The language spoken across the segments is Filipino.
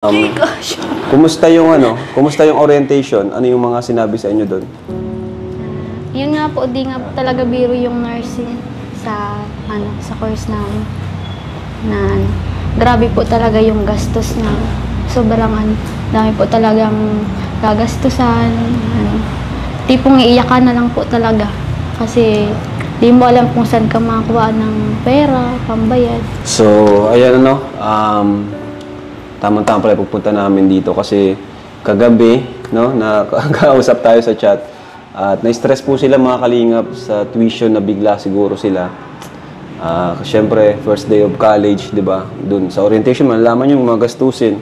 Gosh. Kumusta yung orientation? Ano yung mga sinabi sa inyo doon? Yun nga po, di nga po talaga biro yung nursing sa course namin. Grabe po talaga yung gastos na sobrang dami po talagang gagastusan. Tipong iiyakan na lang po talaga. Kasi di mo alam kung saan ka makakuha ng pera, pambayad. So, ayan tamang-tama pala pupunta namin dito kasi kagabi, nakausap tayo sa chat at na-stress po sila mga kalingap sa tuition na bigla siguro sila. Siyempre, first day of college, di ba? Doon sa orientation, malalaman yung mga gastusin.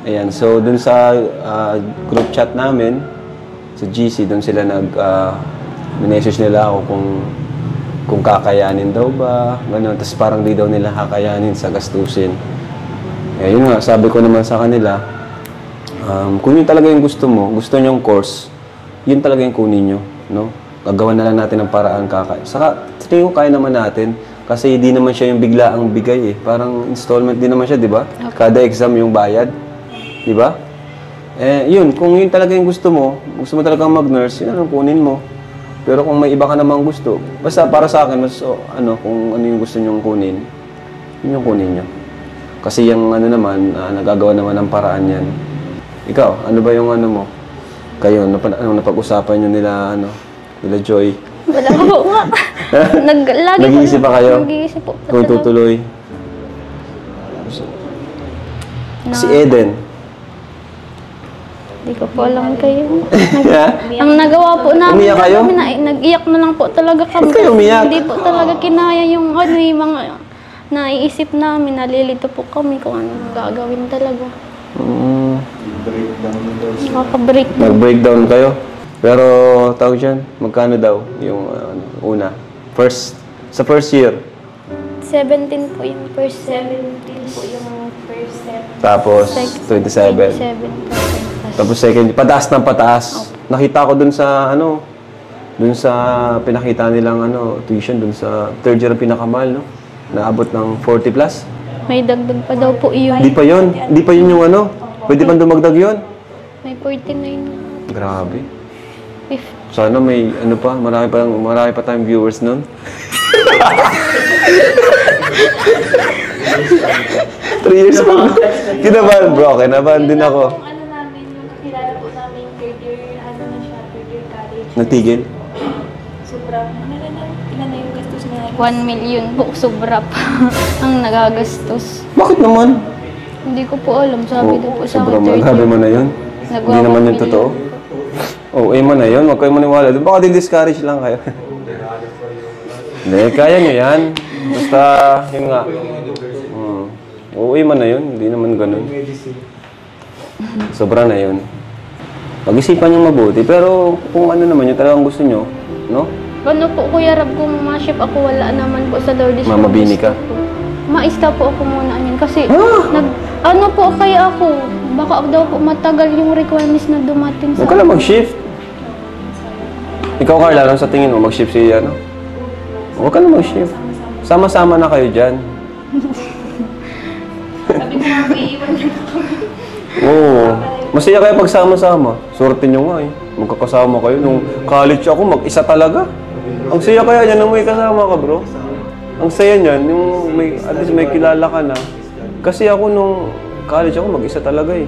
Ayan, so doon sa group chat namin, sa GC, doon sila message nila ako kung kakayanin daw ba, gano'n. Tapos parang di daw nila kakayanin sa gastusin. Yun nga, sabi ko naman sa kanila, kung yun talaga yung gusto mo, gusto nyo yung course, yun talaga yung kunin nyo, no? Gagawan na lang natin ng paraan Saka, tingin ko kaya naman natin, kasi di naman siya yung bigla ang bigay eh. Parang installment din naman siya, di ba? Okay. Kada exam yung bayad, di ba? Yun, kung yun talaga yung gusto mo talagang mag-nurse, yun ang kunin mo. Pero kung may iba ka namang gusto, basta para sa akin, kung ano yung gusto nyong kunin, yun yung kunin nyo. Kasi yung nagagawa naman ng paraan yan. Ikaw, ano ba yung mo? Kayo, napag-usapan nyo nila Joy? Wala po nga. Nag-iisip pa kayo? Nag-iisip po. Kung tutuloy? Si Eden? Hindi ko po alam kayo. Ang nagawa po namin, umiyak kayo? Nag-iyak na lang po talaga kami. Ba't kayo umiyak? Hindi po talaga kinaya yung mga naiisip namin, nalilito po kami kung ano gagawin talaga. Nakaka-breakdown. Nag-breakdown kayo? Pero, tawag dyan, magkano daw yung una? Sa first year? 17 po yung first 17 po yung first step. Tapos, 27. 27. Tapos second, pataas ng pataas. Nakita ko dun sa pinakita nilang tuition dun sa third year ang pinakamahal, no? Naabot ng 40 plus. May dagdag pa daw po yun. Hindi pa yun yung pwede pang dumagdag yun. May 49. Grabe. Sana may marami pa tayong viewers nun. 3 years pa. Kinabahan bro, kinabahan din ako. Yung namin, yung kakilala po namin, third year college. Natigil? Sobrang, ilan na yung gastos na 1 million po, sobra pa ang nagagastos. Bakit naman? Hindi ko po alam, sabi daw po sa akin sobrang third grabe year. mo na yun. Hindi naman yun totoo. Mo na yun. Huwag kayo maniwala doon. Baka din-discourage lang kayo. Hindi, kaya nyo yan. Basta, yun nga. Mo na yun. Hindi naman ganun. Sobra na yun. Pag-isipan nyo mabuti. Pero kung naman yun talagang gusto nyo, no? Ano po, Kuya Rab, kung ma-ship ako, wala naman po sa Lourdes. Mamabini ka? Ma-stop po ako muna yun. Kasi, kaya ako, baka daw po matagal yung requirements na dumating sa... Huwag ka lang mag-shift. Ikaw, Carla, lang sa tingin mo, mag-shift si Huwag ka lang mag-shift. Sama-sama na kayo dyan. Sabi ko nga, iiwan na ako. Oo. Masaya kayo pagsama-sama. Swerte nyo nga eh. Magkakasama kayo. Nung college ako, mag-isa talaga. Ang saya kaya niyan nung may kasama ka, bro. Ang saya niyan, yung at least may kilala ka na. Kasi ako nung college ako, mag-isa talaga eh.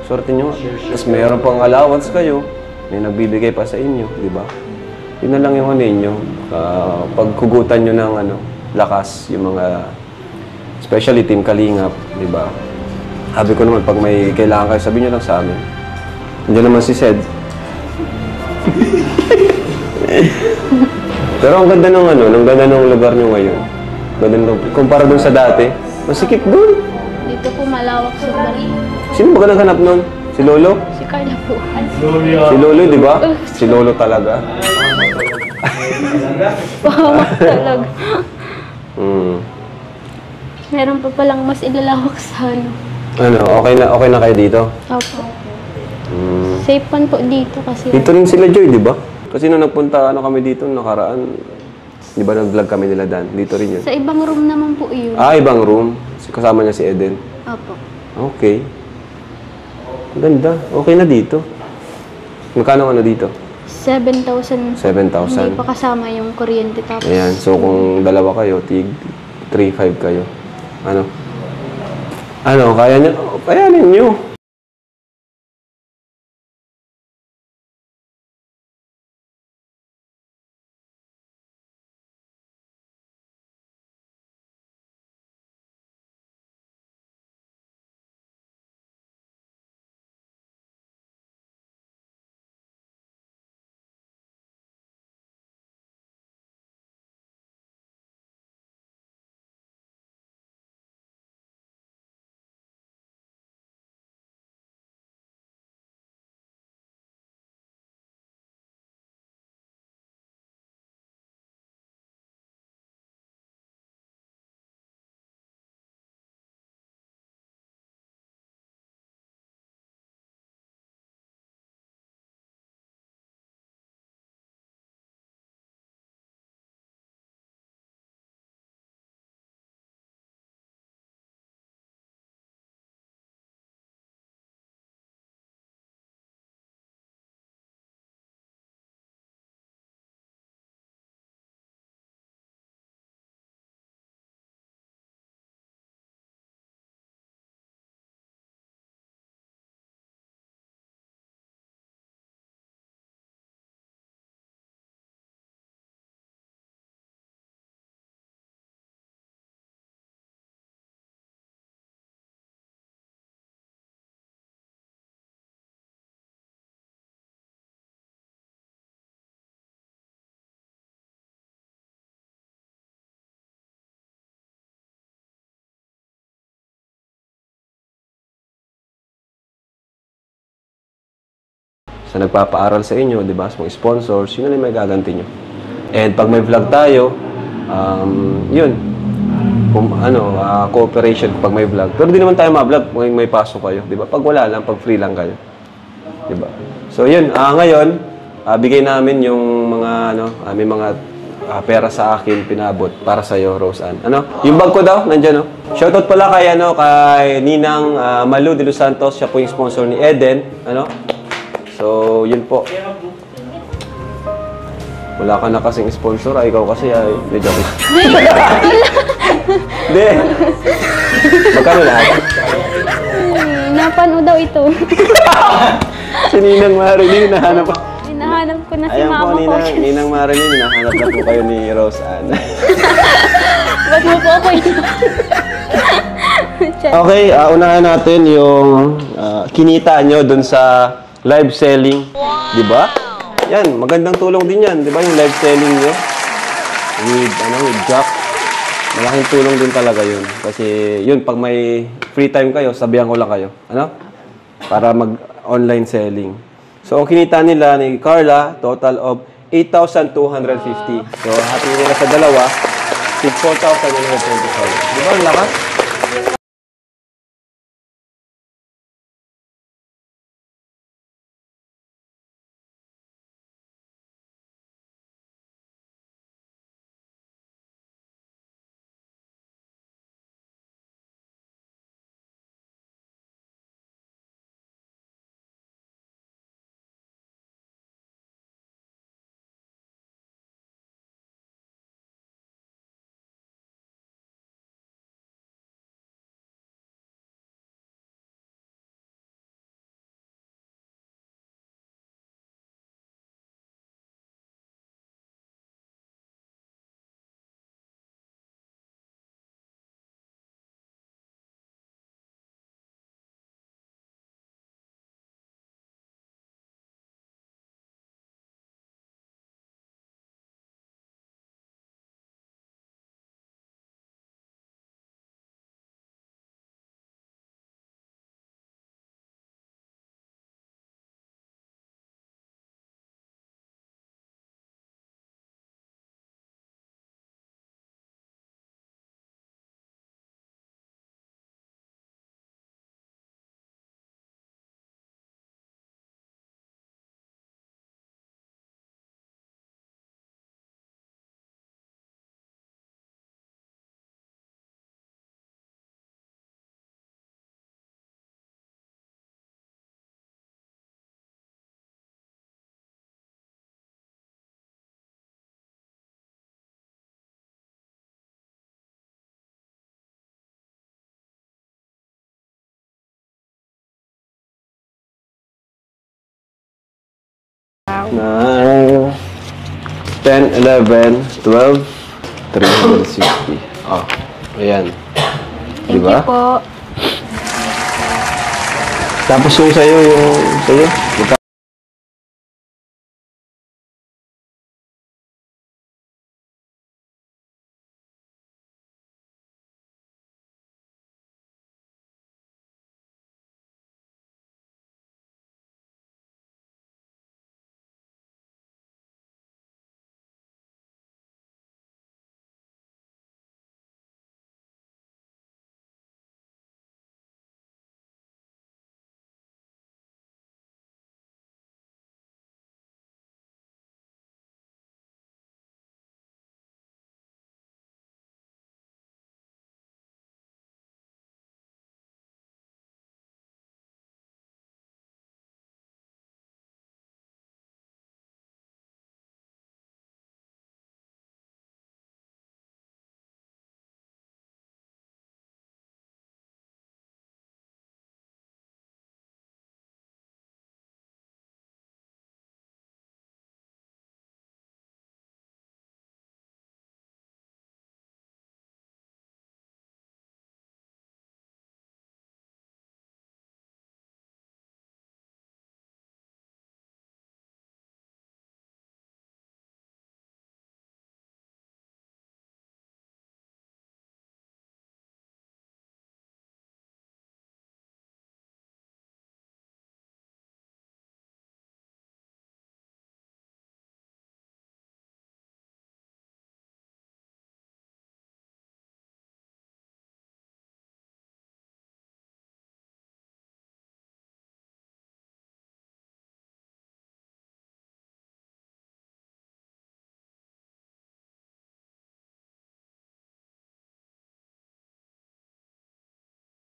Swerte nyo nga. Tapos mayroon pang allowance kayo. May nagbibigay pa sa inyo, di ba? Yun na lang yung ninyo. Pagkugutan nyo ng lakas, yung mga, especially Team Kalingap, di ba? Sabi ko naman, pag may kailangan kayo, sabihin nyo lang sa amin. Nandiyan naman si Sed. Pero ang ganda ng lugar nyo ngayon. Ganda kumpara dun sa dati, masikip dun. Dito po malawak sa bari. Sino ba naghanap nun? Si Lolo? Si Carla po. Si Lolo, di ba? Si Lolo talaga. Pahamak talaga. Meron pa palang mas ilalawak sa Okay na kayo dito? Opo. Safe pan po dito kasi. Dito rin sila Joy, di ba? Kasi nung nagpunta kami dito nakaraan, di ba nag-vlog kami nila Dan? Dito rin yun. Sa ibang room naman po yun. Ibang room. Kasama niya si Eden. Opo. Okay. Ganda. Okay na dito. Magkano ano dito? 7,000. 7,000. Hindi pa kasama yung kuryente tapos. Ayan. So, kung dalawa kayo, tig 3,500 kayo. Ano? Ano? Kaya nyo? Kaya ninyo. Sa nagpapaaral sa inyo, di ba? Sa mga sponsors, yun na lang may gaganti nyo. And pag may vlog tayo, yun. Kung, cooperation pag may vlog. Pero di naman tayo ma-vlog kung may pasok kayo, di ba? Pag wala lang, pag free lang kayo. Di ba? So yun, ngayon, bigay namin yung mga, may mga pera sa akin, pinabot para sa iyo, Rose Ann. Yung bag ko daw, nandiyan, no? Shoutout pala kay, kay Ninang Malu de Los Santos, siya po yung sponsor ni Eden, So, yun po. Wala ka na kasing sponsor, ikaw kasi ay medyo ako. Hindi. Magkano lahat? Napanood daw ito. Si Ninang Marilyn, hinahanap pa. Hinahanap ko na si Ayan mama po, ko. Ninang Marilyn, hinahanap na po kayo ni Rose Ann. Ba't mo po ako ito? Okay, unahan natin yung kinita nyo dun sa live selling. Di ba? Yan, magandang tulong din yan. Di ba yung live selling nyo? With Jack. Malaking tulong din talaga yun. Kasi yun, pag may free time kayo, sabihan ko lang kayo. Para mag-online selling. So, ang kinita nila ni Carla, total of 8,250. So, hati nila sa dalawa, 4,125. Di ba ang lakas? ng 10, 11, 12, 360. Oh, ayan. Thank Diba? you po. Tapos yung sa'yo,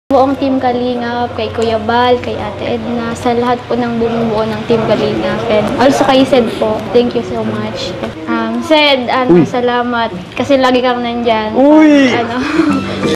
Buong Team Kalingap, kay Kuya Bal, kay Ate Edna, sa lahat po ng bumubuo ng Team Kalingap. And also kay Sed po, thank you so much. Sed, salamat. Kasi lagi kang nandyan. Uy! Ano,